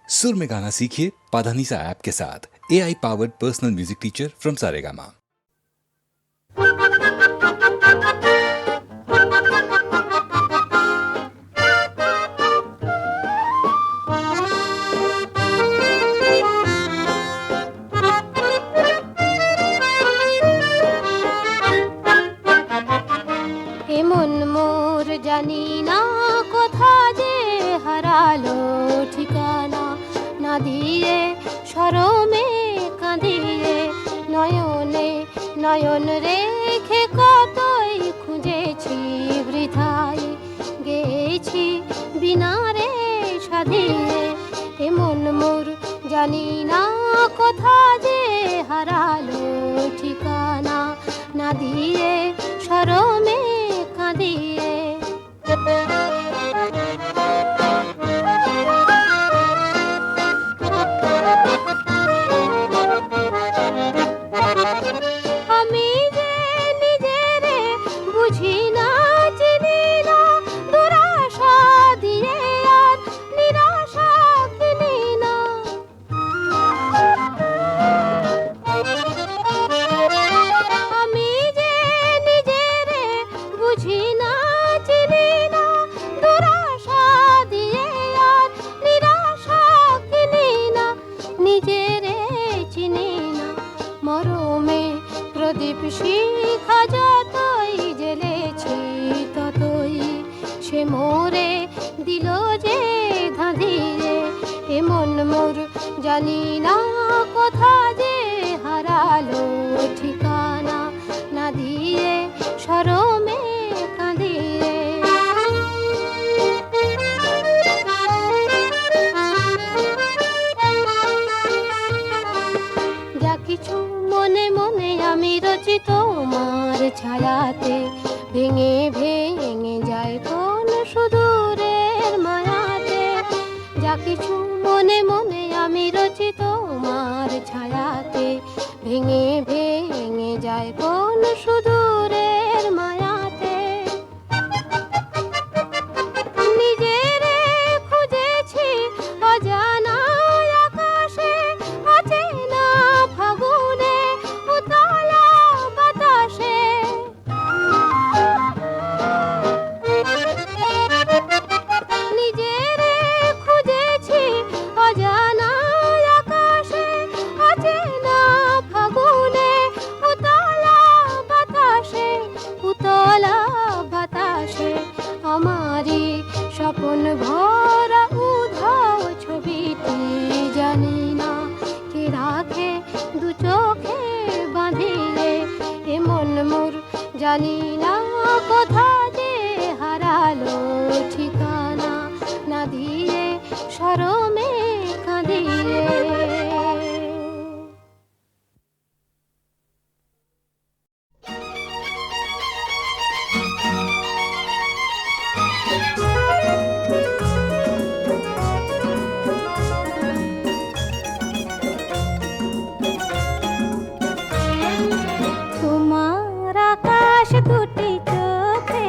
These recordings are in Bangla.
सुर में गाना सीखिए पाधानीसा ऐप के साथ। AI powered personal music teacher from Saregama. এমন মোর জানি না কোথা যে হারালো ঠিকানা, না দিয়ে শরমে কাঁদিয়ে নয়নে নয়ন রেখে কতই খুঁজেছি বৃথায়, গেছি বিনা রে সাধিয়ে। এমন মোর জানি না কোথা যে হারালো ঠিকানা, না দিয়ে শরমে কাঁদিয়ে। আমি যে নিজেরে বুঝি না, চিনি না, দুরাশা দিয়ে আর নিরাশা কিনি না। আমি যে নিজেরে বুঝি না, চিনি না, দুরাশা দিয়ে আর নিরাশা কিনি না। নিজেরে চিনি না, মরমে প্রদীপ শিখা যতই জ্বেলেছি ততই সে মোরে দিল যে ধাঁধিয়ে। এমন মোর জানি না কোথা যে হারালো ঠিকানা, না দিয়ে শরমে কাঁদিয়ে। যা কিছু মনে মনে আমি রচি তোমার ছায়াতে, ভেঙে ভেঙে যায় কোন সুদূরের মায়াতে। যা কিছু মনে মনে আমি রচি তোমার ছায়াতে, ভেঙে ভেঙে যায় কোন সুদূরের মায়াতে। নিজেরে খুঁজেছি অজানা আকাশে, অচেনা ফাগুনে, উতলা বাতাসে। নিজেরে খুঁজেছি অজানা আকাশে, অচেনা ফাগুনে, উতলা বাতাসে, উতলা বাতাসে। আমারই স্বপন ভরা উধাও ছবিটি জানি না কে রাখে দু চোখে বাঁধিয়ে। এমন মোর জানি না কোথা যে হারালো ঠিকানা, না দিয়ে শরমে কাঁদিয়ে। তোমার আকাশ দুটি চোখে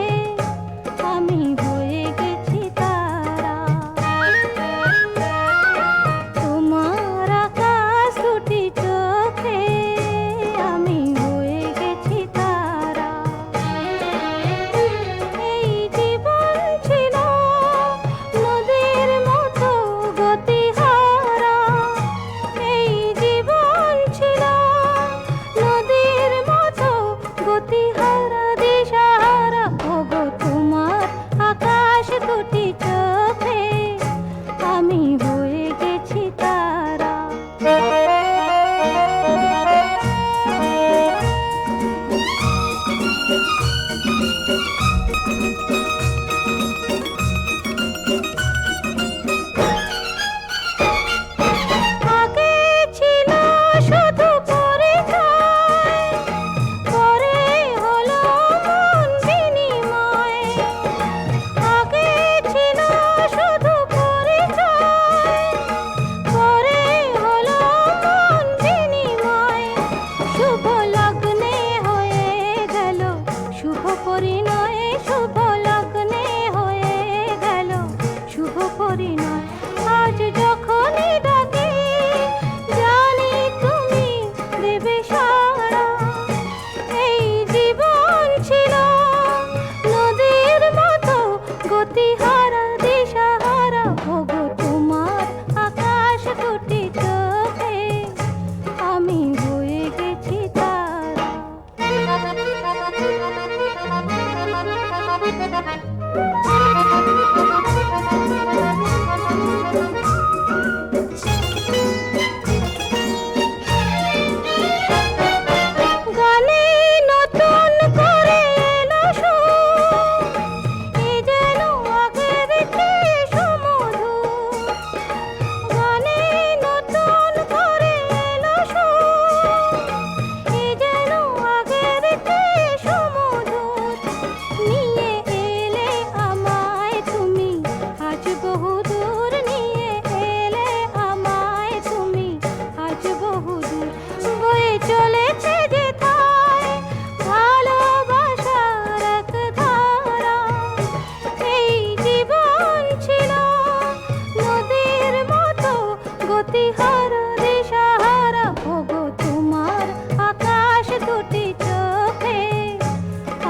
গতিহারা দিশাহারা ওগো তোমার আকাশ দুটি চোখে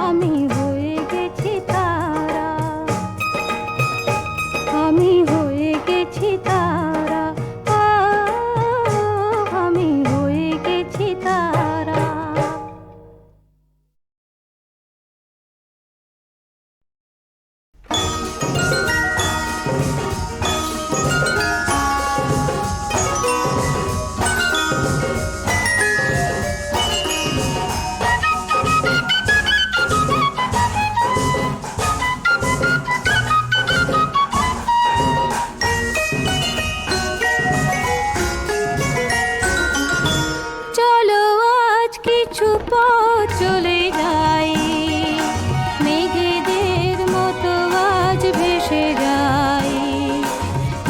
আমি হয়ে গেছি তারা, আমি হয়ে গেছি তারা, আমি হয়ে গেছি তারা। চলো আজ কিছু পথ চলে যাই, মেঘেদের মতো আজ ভেসে যাই,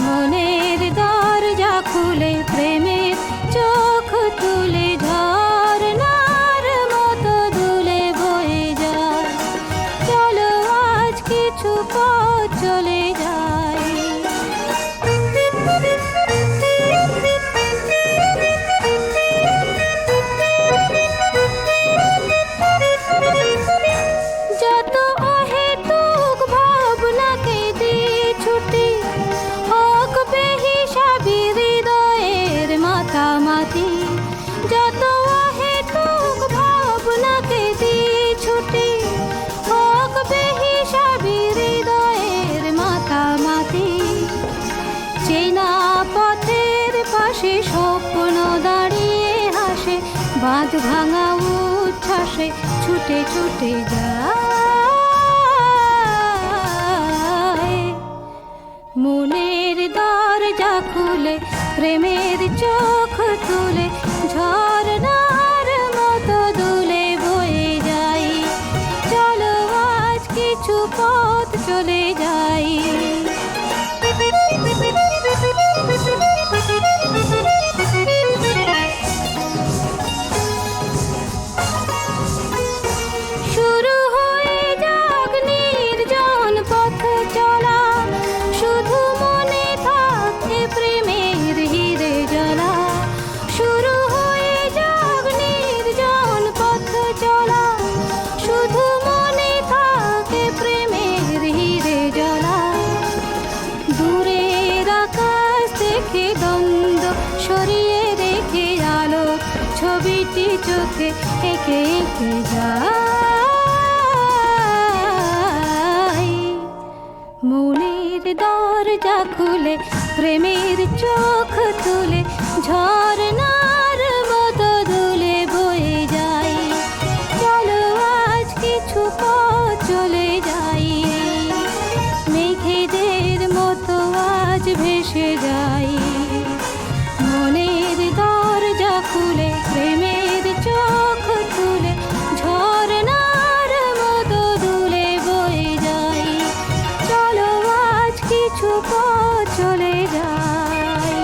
মনের দরজা খুলে প্রেমের চোখ তুলে ঝরনার মতো দুলে বয়ে যায়। চলো আজ কিছু পথ চলে যাই। যত অহেতুক ভাবনাকে দিয়ে ছুটি হোক বেহিসাবি হৃদয়ের মাতামাতি, যত অহেতুক ভাবনাকে দিয়ে ছুটি হোক বেহিসাবি হৃদয়ের মাতামাতি, চেনা পথের পাশে স্বপ্ন দাঁড়িয়ে হাসে, বাঁধ ভাঙা উচ্ছ্বাসে ছুটে ছুটে যায়। মনের দরজা খুলে প্রেমের চোখ তুলে ঝরনার মতো দুলে বয়ে যাই। চলো আজ কিছু পথ চলে যাই। শুরু হয়ে যাক নির্জন পথ চলা, শুধু মনে থাকে প্রেমের হিরে জ্বালা। শুরু হয়ে যাক নির্জন পথ চলা, শুধু মনে থাকে প্রেমের হিরে জ্বালা। দূরের আকাশ দেখে দ্বন্দ্ব সরিয়ে রেখে আলো ছবিটি চোখে এঁকে এঁকে যাই। মনের দরজা খুলে প্রেমের চোখ তুলে ঝরনার মতো দুলে বয়ে যাই। চলো আজ কিছু পথ চলে যাই, মেঘেদের মতো আজ ভেসে যাই। মনের দরজা খুলে প্রেমের চোখ তুলে ঝরনার মতো দুলে বয়ে যাই। চলো আজ কিছু পথ চলে যাই।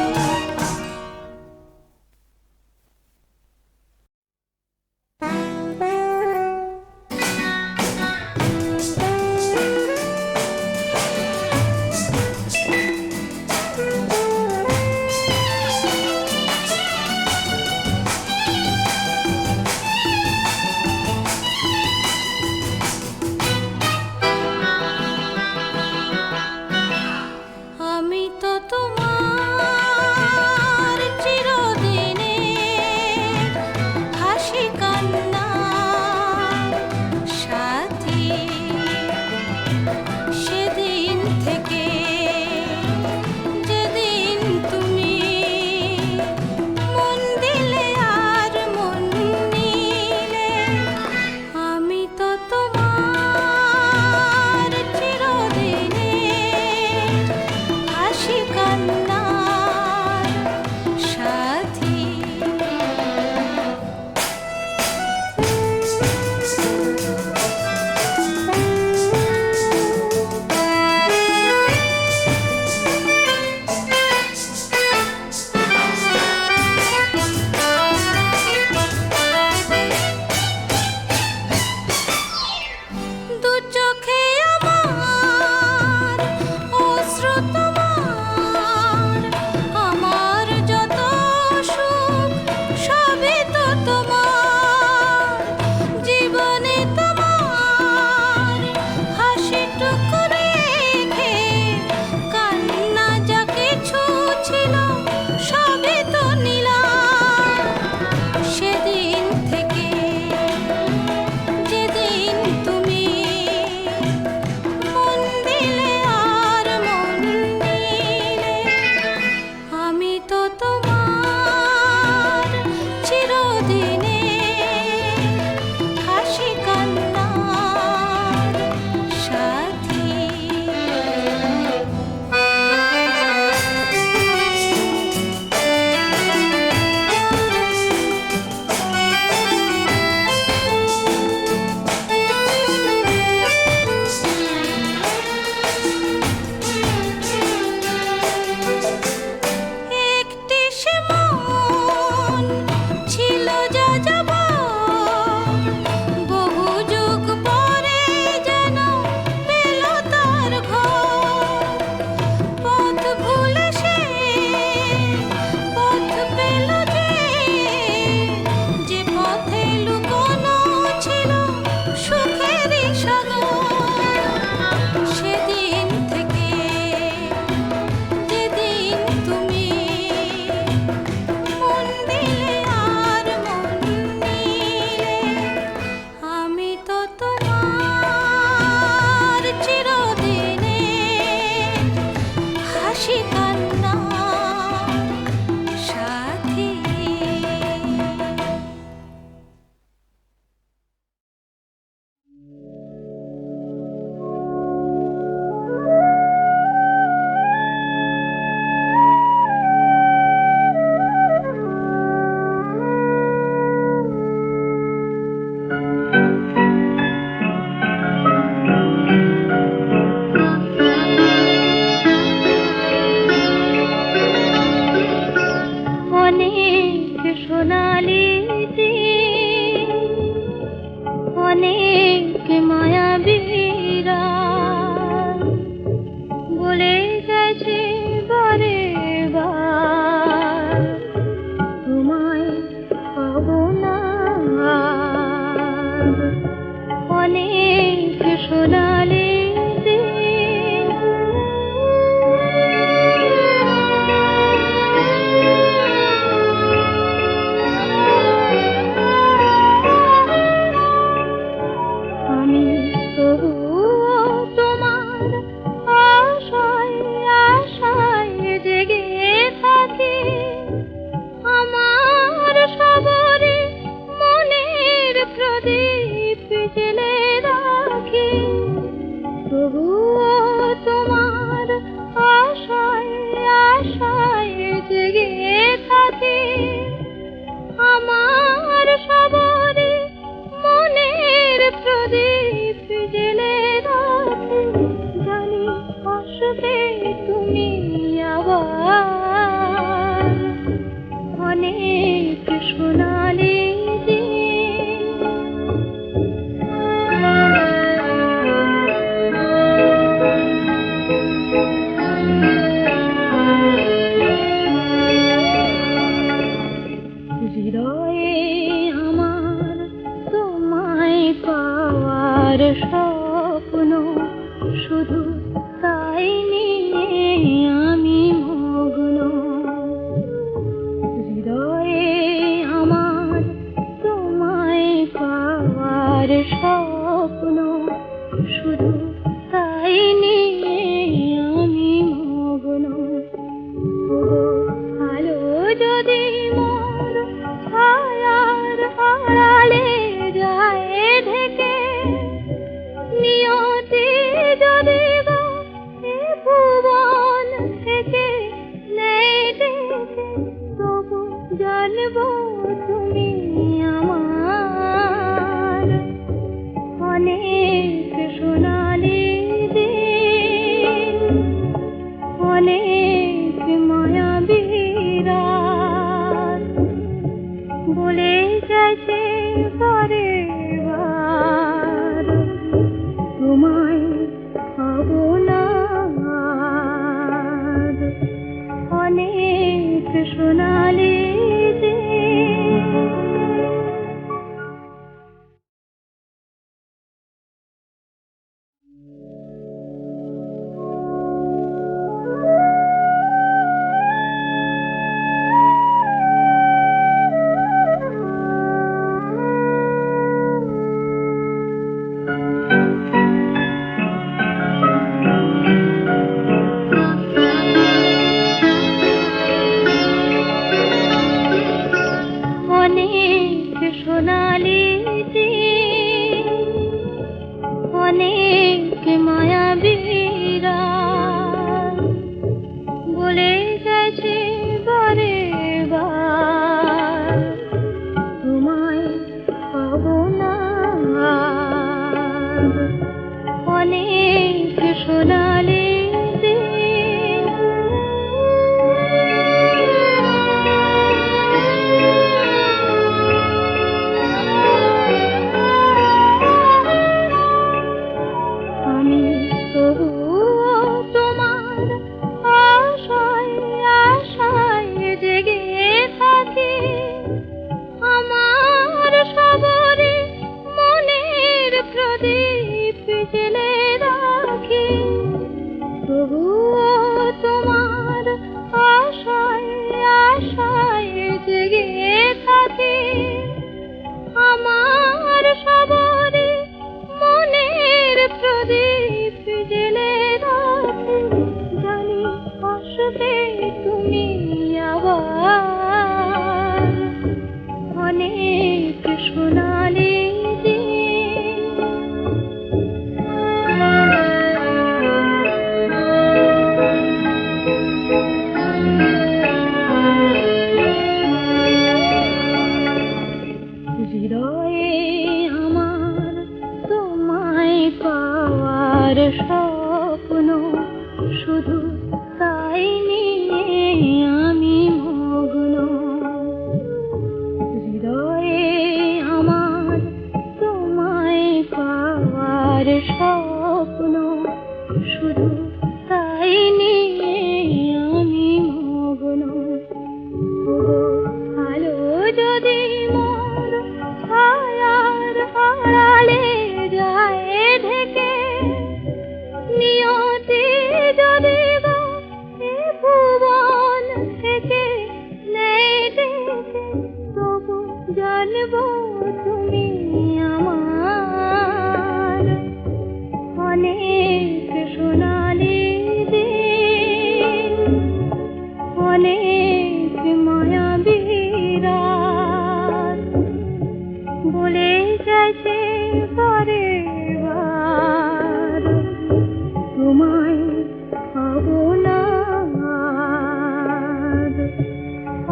স্বপ্ন শুধু তাই নিয়ে আমি মগ্ন হৃদয়ে আমার তোমায় পাওয়ার স্বপ্ন শুধু তাই নিয়ে আমি মগ্ন আলো যদি মোর ছায়ার আড়ালে যায় ঢেকে নিয়তি যদি গো এ ভুবন থেকে নেই ডেকে তবু জানবো তুমি আমার অনেক সোনালি দিন অনেক মায়াবী রাত বলে গেছে বারে বার তোমায় পাবো না আর। অনেক সোনালি দিন অনেক সোনালি দিন অনেক মায়াবী রাত বলে গেছে বারে বার তোমায় পাবো না আর। অনেক সোনালি দিন আমি তবুও তোমার আশায় আশায় জেগে থাকি আমার সবরে মনের প্রদীপ জ্বেলে রাখি তবুও তোমার আশায় আশায় জেগে থাকি আমার সবরে মনের প্রদীপ জ্বেলে রাখি জানি আসবে তুমি আবার অনেক সোনালি দিন হৃদয়ে আমার তোমায় পাওয়ার স্বপ্ন শুধু তাই নিয়ে আমি মগ্ন হৃদয়ে আমার তোমায় পাওয়ার স্বপ্ন শুধু তাই নিয়ে আমি মগ্ন আলো যদি মোর ছায়ার আড়ালে যায় ঢেকে নিয়তি যদি গো এ ভুবন থেকে নেই ডেকে তবু জানবো তুমি আমার অনেক সোনালি দিন অনেক মায়াবী রাত বলে গেছে বারে বার তোমায় পাবো না আর।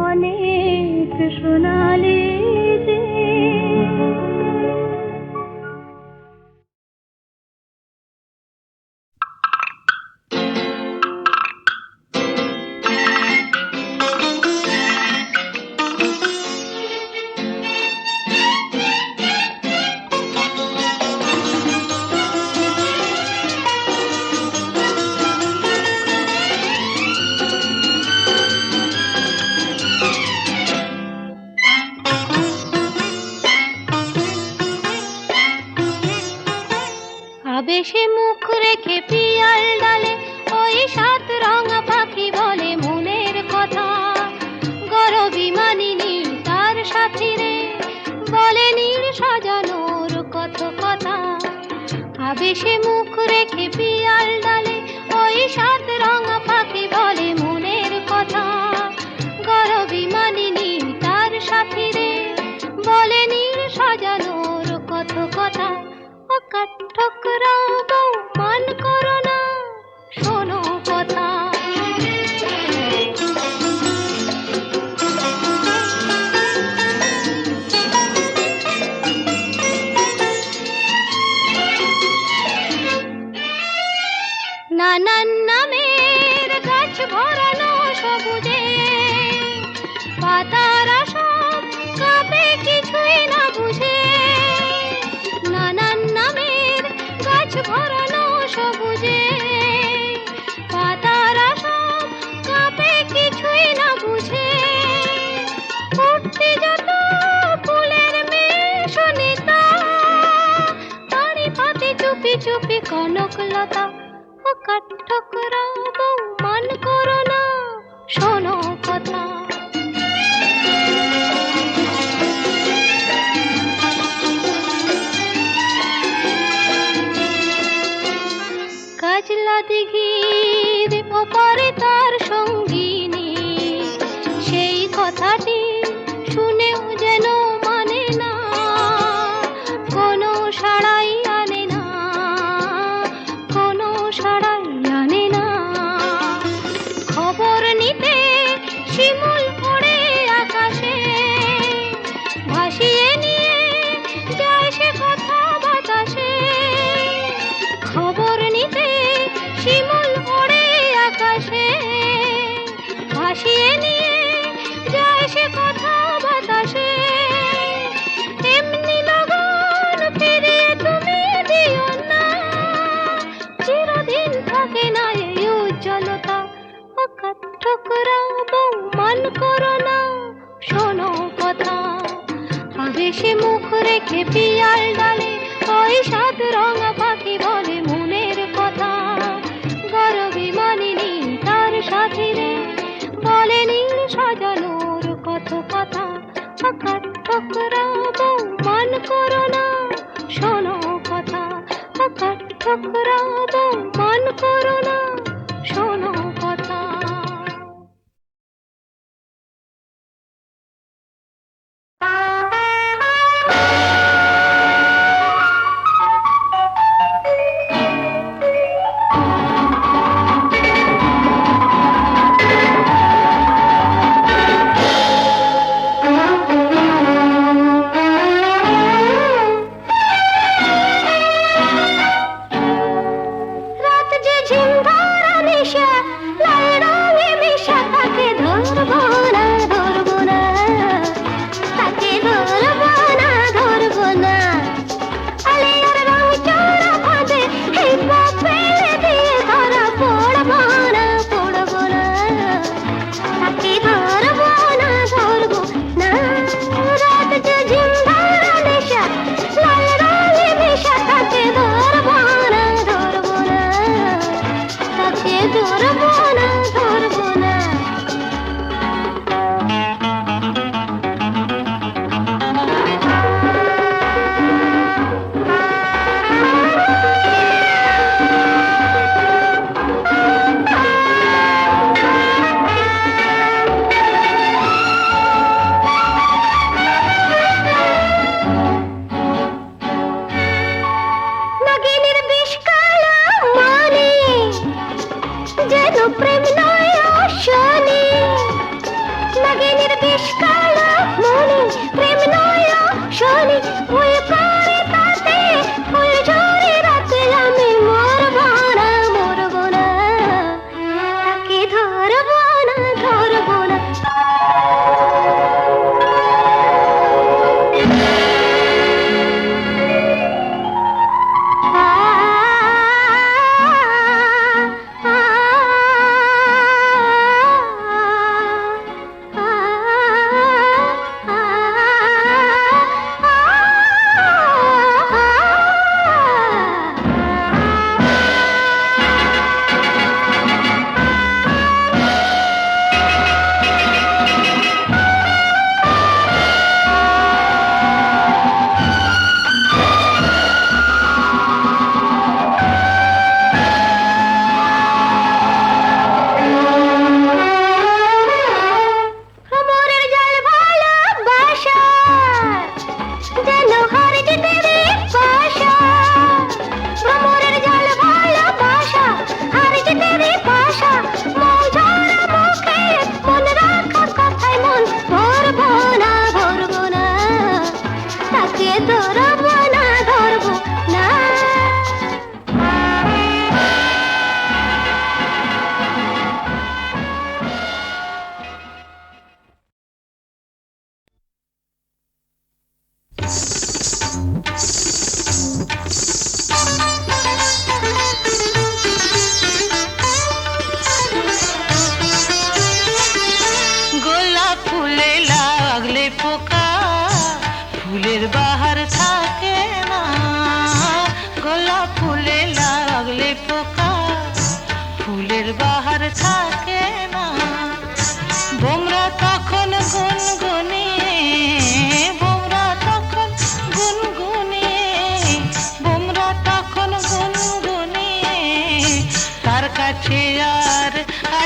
অনেক সোনালি দিন ভাবে সে মুখ রেখে পিয়াল ডালে, ওই সাত রঙা পাখি বলে মনের কথা। গরবি মানিনি তার সাথী রে, বলে নীর সাজানোর কত কথা। ও কাঠঠোকরা বউ মান করো না, শোনো কথা। নানান নামের গাছ ভরানো সবুজে, পাতারা সব কাঁপে কিছুই না বুঝে। নানান নামের গাছ ভরানো সবুজে, পাতারা সব কাঁপে কিছুই না বুঝে। উঠতি যত ফুলের মেশনিতা, তারি পাতে চুপি চুপি কনকলতা। ও কাঠঠোকরা বউ মান করো না, শোনো কথা। কাজলা দিঘির ওপারে তার সঙ্গিনী, সেই কথাটি শুনেও যেন মানে না, কোনো সাড়াই আনে না, কোনো সাড়াই আনে না। খবর নিতে শিমুল ওড়ে আকাশে, ভাসিয়ে নিয়ে যায় সে কথা বাতাসে। খবর নিতে শিমুল ওড়ে আকাশে, ভাসিয়ে নিয়ে যায় সে কথা বাতাসে। এমনি লগন ফিরিয়ে তুমি দিও না, চিরদিন থাকে না এই উজ্জ্বলতা। ও কাঠঠোকরা বউ মান করো না, শোনো কথা। ভাবে সে মুখ রেখে পিয়াল ডালে, ওই সাত রঙা পাখি বলে মনের কথা। গরবি মানিনি তার সাথী রে, বলে নীল সাজানোর কত কথা। ও কাঠঠোকরা বউ মান করো না, শোনো কথা। ও কাঠঠোকরা বউ মান করো না, শোনো কথা। রাত যে ঝিম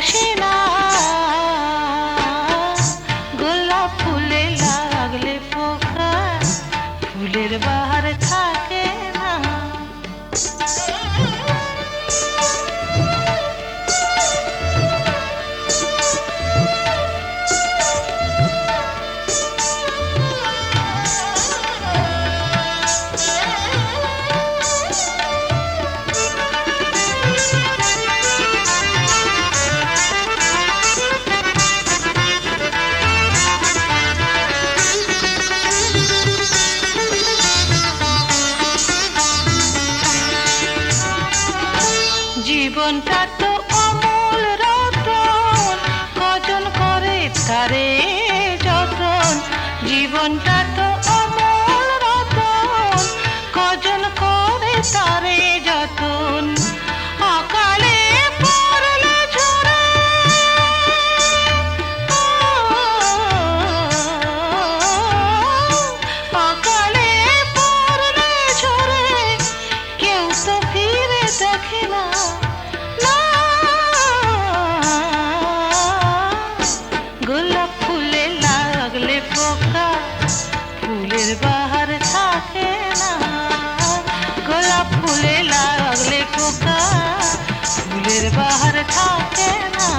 আসে না, গোলাপ ফুলে লাগলে পোকা ফুলের বাহার থাকে না। জীবনটা তো অমূল রতন, কজন করে তারে যতন। জীবনটা তো অমূল রতন, কজন করে তারে যতন। অকালে পড়লে ঝরে, অকালে পড়লে ঝরে, কেউ তো ফিরে দেখে না। গোলাপ ফুলে লাগলে পোকা ফুলের বাহার থাকে না। গোলাপ ফুলে লাগলে পোকা ফুলের বাহার থাকে না।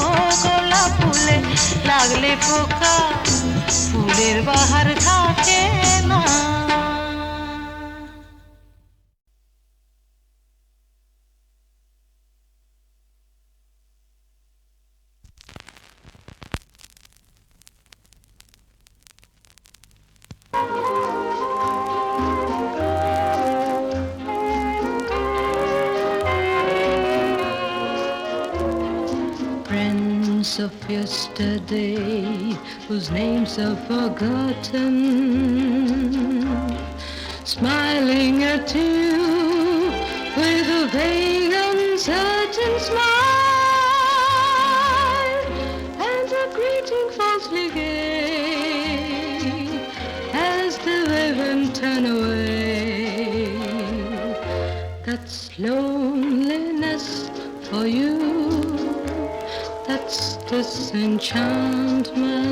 ও গোলাপ ফুলে লাগলে পোকা ফুলের বাহার থাকে না। Friends of yesterday, whose names are forgotten, smiling at you with a vague, uncertain smile, and a greeting falsely gay as the women turn away. That's loneliness for you. That's disenchantment.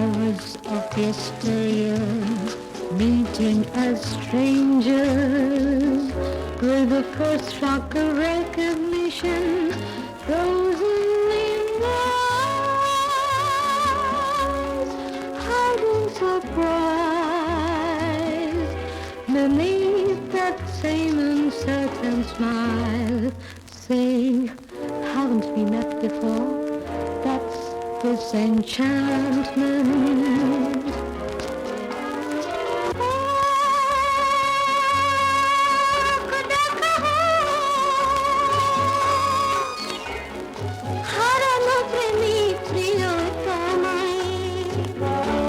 Lovers of yesteryear, meeting as strangers, with the first shock of recognition frozen in eyes, hiding surprise beneath that same uncertain smile, saying, haven't we met before? That's disenchantment. হারানো প্রেমিক প্রিয়তমায়,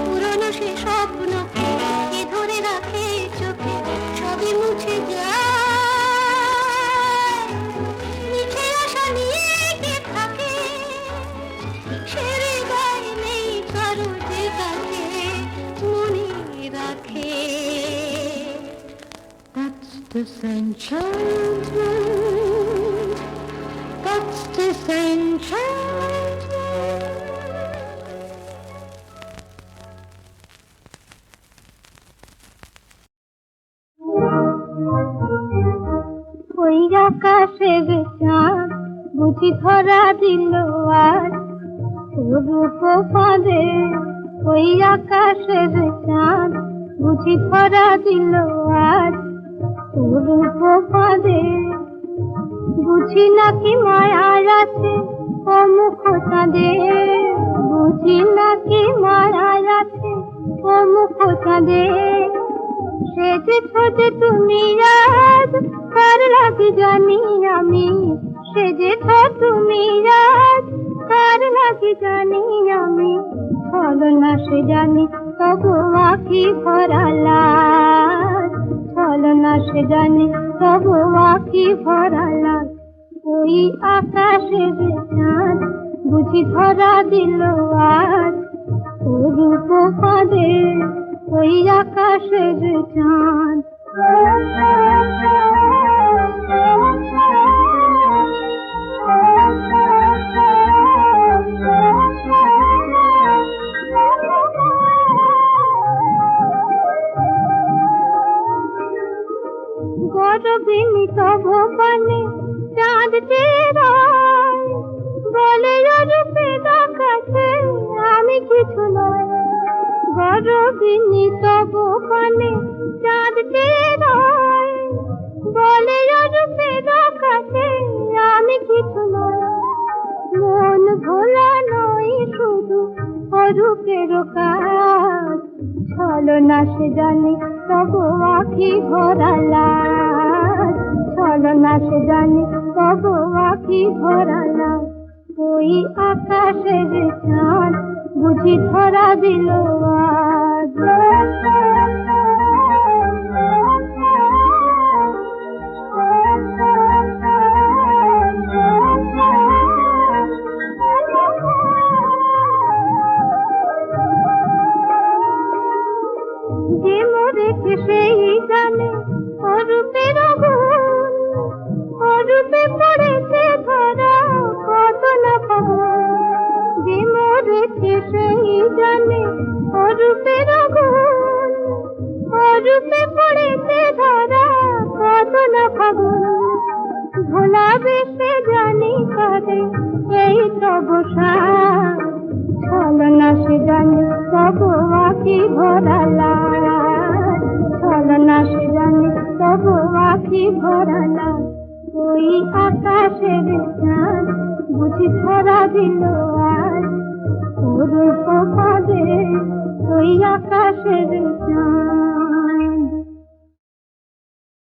পুরনো সে স্বপ্নকে কে ধরে রাখে চোখে, সবই মুছে যায়। মিছে আশা নিয়ে কে থাকে disenchantment. That's disenchantment. ওই আকাশের চাঁদ বুঝি ধরা দিল আজ রূপ ফাঁদে। ওই আকাশের চাঁদ বুঝি ধরা দিল আজ রূপ ফাঁদে। বুঝি নাকি মায়ার আছে ও মুখ চাঁদে, বুঝি নাকি মায়ার আছে ও মুখ চাঁদে। সেজেছ যে তুমি আজ কার লাগি জানি আমি, সেজেছ তুমি আজ কার লাগি জানি আমি। ছলনা সে জানি তবু আঁখি ভরা লাল, ছলনা সে জানি তবু আঁখি ভরা লাল। ওই আকাশের চাঁদ বুঝি ধরা দিল আজ রূপ ফাঁদে। ওই আকাশের চাঁদ গরবিনী তব পানে চাঁদ চেরায়, বলে রূপে দেখাচ্ছে আমি কিছু নয়। গরবিনী তব পানে চাঁদ চেরায়, বলে রূপে দেখাচ্ছে আমি কিছু নয়। মন ভোলা নয় শুধু অরূপের কাজ, ছলনা সে জানি তবু আঁখি ভরা লাল, ছলনা সে জানি তবু আঁখি ভরা লাল। ওই আকাশের চাঁদ বুঝি ধরা দিল আজ। যে মরেছে সেই জানে অরূপের আগুন, অরূপে পড়েছে ধরা কত না ফাগুন। যে মরেছে সেই জানে অরূপের আগুন, অরূপে পড়েছে ধরা কত না ফাগুন। ভোলা বেশে জানি কাঁদে এই তব সাজ, ছলনা সে জানি তবু আঁখি ভরা লাল, ছলনা সে জানি তবু আঁখি ভরা লাল। ওই আকাশের চাঁদ বুঝি ধরা দিল আজ রূপ ফাঁদে। ওই আকাশের